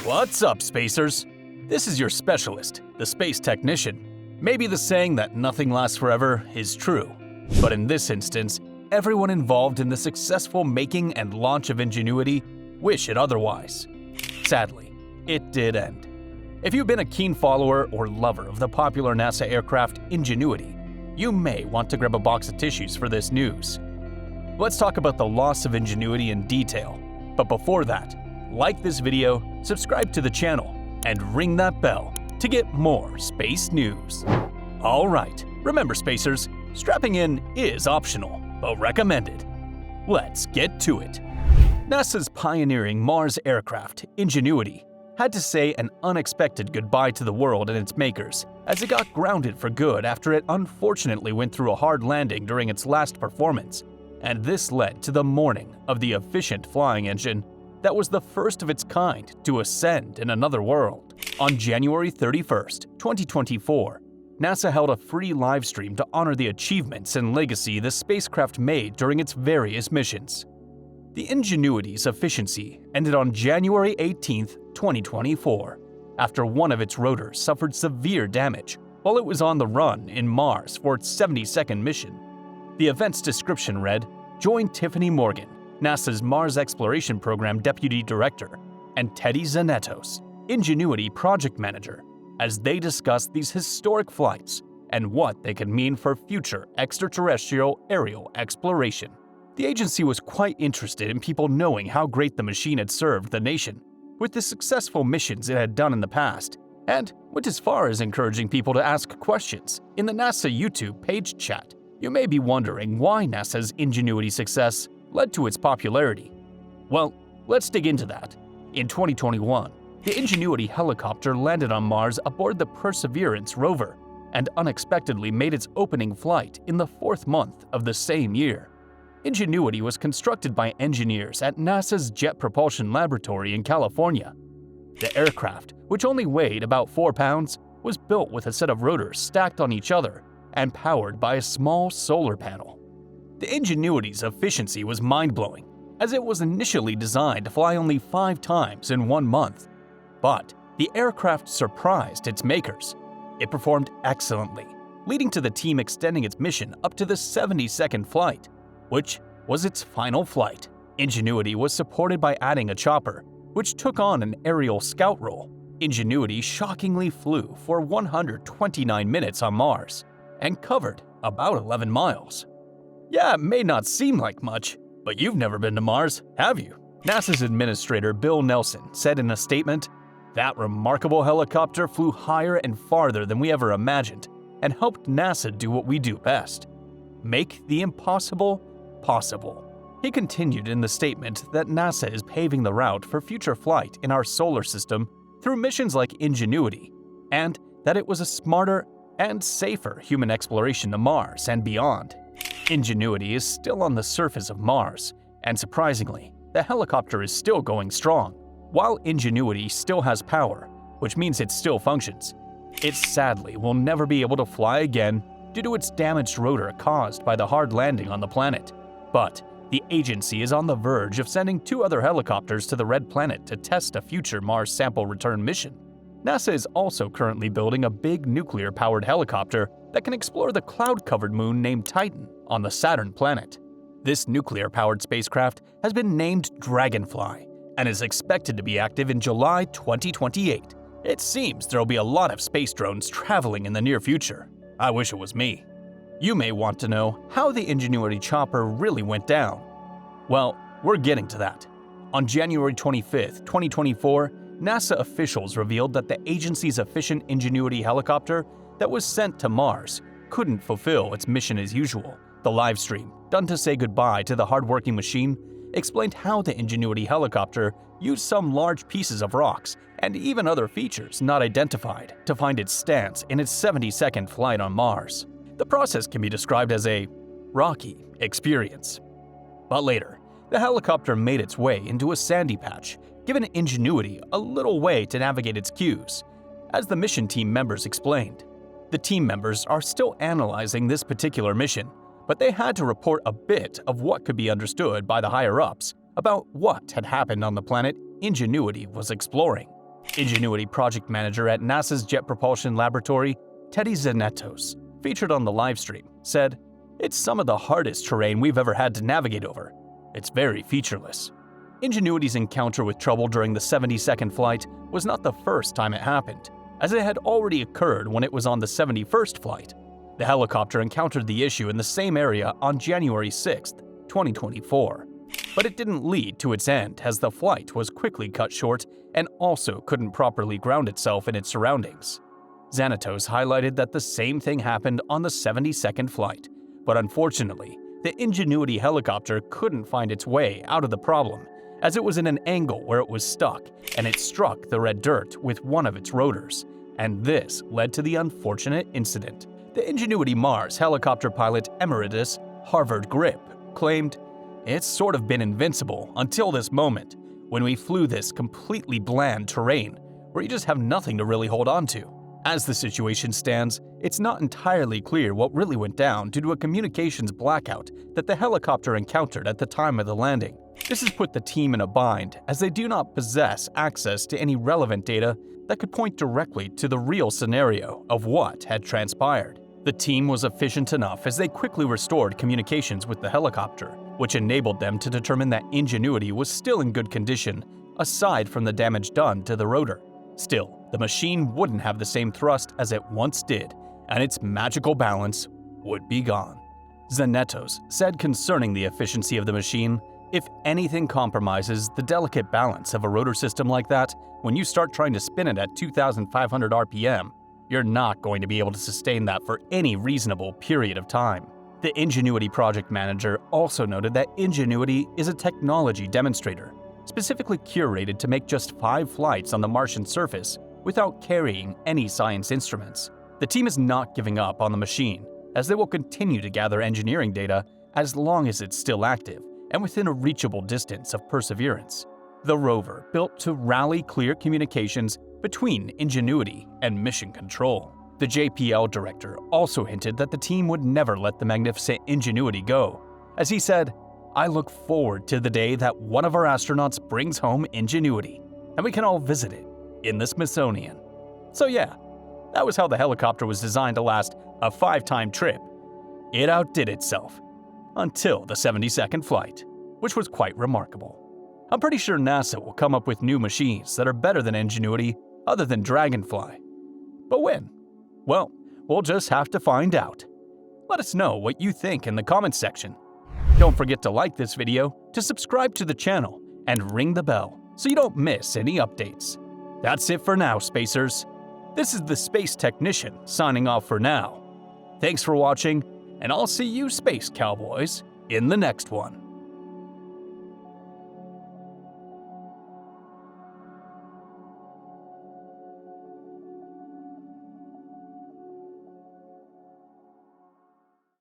What's up, spacers? This is your specialist, the space technician. Maybe the saying that nothing lasts forever is true, but in this instance, everyone involved in the successful making and launch of Ingenuity wish it otherwise. Sadly, it did end. If you've been a keen follower or lover of the popular NASA aircraft Ingenuity, you may want to grab a box of tissues for this news. Let's talk about the loss of Ingenuity in detail, but before that, like this video, subscribe to the channel, and ring that bell to get more space news. Alright, remember spacers, strapping in is optional, but recommended. Let's get to it. NASA's pioneering Mars aircraft, Ingenuity, had to say an unexpected goodbye to the world and its makers as it got grounded for good after it unfortunately went through a hard landing during its last performance, and this led to the mourning of the efficient flying engine that was the first of its kind to ascend in another world. On January 31st, 2024, NASA held a free live stream to honor the achievements and legacy the spacecraft made during its various missions. The Ingenuity's efficiency ended on January 18, 2024, after one of its rotors suffered severe damage while it was on the run in Mars for its 72nd mission. The event's description read, "Join Tiffany Morgan, NASA's Mars Exploration Program Deputy Director, and Teddy Zanetos, Ingenuity Project Manager, as they discuss these historic flights and what they can mean for future extraterrestrial aerial exploration." The agency was quite interested in people knowing how great the machine had served the nation, with the successful missions it had done in the past, and went as far as encouraging people to ask questions in the NASA YouTube page chat. You may be wondering why NASA's Ingenuity success led to its popularity. Well, let's dig into that. In 2021, the Ingenuity helicopter landed on Mars aboard the Perseverance rover and unexpectedly made its opening flight in the 4th month of the same year. Ingenuity was constructed by engineers at NASA's Jet Propulsion Laboratory in California. The aircraft, which only weighed about 4 pounds, was built with a set of rotors stacked on each other and powered by a small solar panel. The Ingenuity's efficiency was mind-blowing, as it was initially designed to fly only 5 times in 1 month. But the aircraft surprised its makers. It performed excellently, leading to the team extending its mission up to the 72nd flight, which was its final flight. Ingenuity was supported by adding a chopper, which took on an aerial scout role. Ingenuity shockingly flew for 129 minutes on Mars and covered about 11 miles. Yeah, it may not seem like much, but you've never been to Mars, have you? NASA's administrator Bill Nelson said in a statement, "That remarkable helicopter flew higher and farther than we ever imagined and helped NASA do what we do best: make the impossible possible." He continued in the statement that NASA is paving the route for future flight in our solar system through missions like Ingenuity, and that it was a smarter and safer human exploration to Mars and beyond. Ingenuity is still on the surface of Mars, and surprisingly, the helicopter is still going strong. While Ingenuity still has power, which means it still functions, it sadly will never be able to fly again due to its damaged rotor caused by the hard landing on the planet. But the agency is on the verge of sending 2 other helicopters to the Red Planet to test a future Mars sample return mission. NASA is also currently building a big nuclear-powered helicopter that can explore the cloud-covered moon named Titan on the Saturn planet. This nuclear-powered spacecraft has been named Dragonfly and is expected to be active in July 2028. It seems there'll be a lot of space drones traveling in the near future. I wish it was me. You may want to know how the Ingenuity chopper really went down. Well, we're getting to that. On January 25, 2024, NASA officials revealed that the agency's efficient Ingenuity helicopter that was sent to Mars couldn't fulfill its mission as usual. The live stream, done to say goodbye to the hard-working machine, explained how the Ingenuity helicopter used some large pieces of rocks and even other features not identified to find its stance in its 72nd flight on Mars. The process can be described as a rocky experience. But later, the helicopter made its way into a sandy patch, giving Ingenuity a little way to navigate its cues. As the mission team members explained, the team members are still analyzing this particular mission, but they had to report a bit of what could be understood by the higher-ups about what had happened on the planet Ingenuity was exploring. Ingenuity project manager at NASA's Jet Propulsion Laboratory, Teddy Zanetos, featured on the livestream, said, "It's some of the hardest terrain we've ever had to navigate over. It's very featureless." Ingenuity's encounter with trouble during the 70-second flight was not the first time it happened, as it had already occurred when it was on the 71st flight. The helicopter encountered the issue in the same area on January 6, 2024. But it didn't lead to its end, as the flight was quickly cut short and also couldn't properly ground itself in its surroundings. Zanetos highlighted that the same thing happened on the 72nd flight, but unfortunately, the Ingenuity helicopter couldn't find its way out of the problem, as it was in an angle where it was stuck and it struck the red dirt with one of its rotors, and this led to the unfortunate incident. The Ingenuity Mars helicopter pilot emeritus, Harvard Grip, claimed, "It's sort of been invincible until this moment, when we flew this completely bland terrain where you just have nothing to really hold on to." As the situation stands, it's not entirely clear what really went down due to a communications blackout that the helicopter encountered at the time of the landing. This has put the team in a bind, as they do not possess access to any relevant data that could point directly to the real scenario of what had transpired. The team was efficient enough as they quickly restored communications with the helicopter, which enabled them to determine that Ingenuity was still in good condition, aside from the damage done to the rotor. Still, the machine wouldn't have the same thrust as it once did, and its magical balance would be gone. Zanetos said concerning the efficiency of the machine, "If anything compromises the delicate balance of a rotor system like that, when you start trying to spin it at 2,500 RPM, you're not going to be able to sustain that for any reasonable period of time." The Ingenuity project manager also noted that Ingenuity is a technology demonstrator, specifically curated to make just 5 flights on the Martian surface without carrying any science instruments. The team is not giving up on the machine, as they will continue to gather engineering data as long as it's still active and within a reachable distance of Perseverance. The rover built to rally clear communications between Ingenuity and Mission Control. The JPL director also hinted that the team would never let the magnificent Ingenuity go, as he said, "I look forward to the day that one of our astronauts brings home Ingenuity, and we can all visit it in the Smithsonian." So yeah, that was how the helicopter was designed to last a 5-time trip. It outdid itself, until the 72nd flight, which was quite remarkable. I'm pretty sure NASA will come up with new machines that are better than Ingenuity other than Dragonfly. But when? Well, we'll just have to find out. Let us know what you think in the comments section. Don't forget to like this video, to subscribe to the channel, and ring the bell so you don't miss any updates. That's it for now, Spacers. This is the Space Technician signing off for now. Thanks for watching, and I'll see you Space Cowboys in the next one.